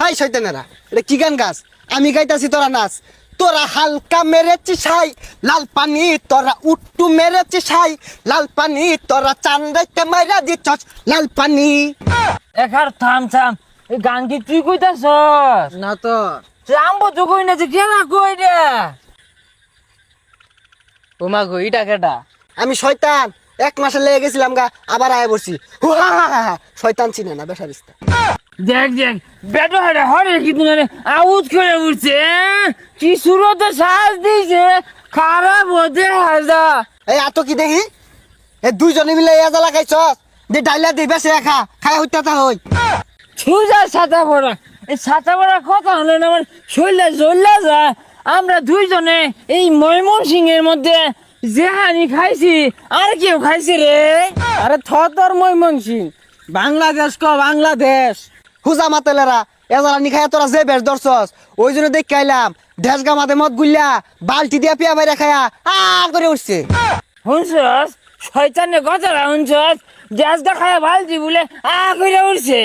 High শয়তানেরা, এটা কি গান গাছ? আমি গাইতাছি তোরা নাচ। তোরা হালকা মেরেছি ছাই, লাল পানি তোরা উট্টু মেরেছি ছাই, লাল পানি তোরা চান্দাইতে মাইরা দিচ্ছস লাল পানি। এখার থাম থাম, এই গান কি তুই কইতাছস? না তো আমবো তো কই না যে কেনা কই রে। ওমা গো ইটা কেডা? আমি শয়তান, 1 মাসে লেগে গেছিলাম গা, আবার আয় বসছি। শয়তান চিনে না বেসারিস্তা। দেখ দেখ বেটো হারে হরে কি তুমি আউট করে উঠছে, কি সুরতে শ্বাস দিছে, খারাপ হতে হাজা। এই আতো কি দেখি, এই দুইজনে মিলে এজা লাগাইছস, দে ডাইলা দে বেসে খা, খাই হইতা তা হই। ছুজা ছাতা পড়া, এই ছাতা পড়া কথা হলো না আমার শরীরে জ্বললা যায়। আমরা দুইজনে এই ময়মনসিংহের মধ্যে যেহানি খাইছি, আর কেউ খাইছে রে? আরে তোর ময়মনসিং বাংলাদেশ ক বাংলাদেশ। হুজা মাতেলেরা এজালা নি খায় তোরা যে বেশ ধরছস, ওই জন্য দেখ খাইলাম ঢেসগা মাঝে মদ গুল্লা বালতি দিয়া পিয়া বাইরে খায়া করে উঠছে। শুনছস শয়তানের কথাটা শুনছস? গ্যাসটা খায় ভালছি বলে করে উঠছে।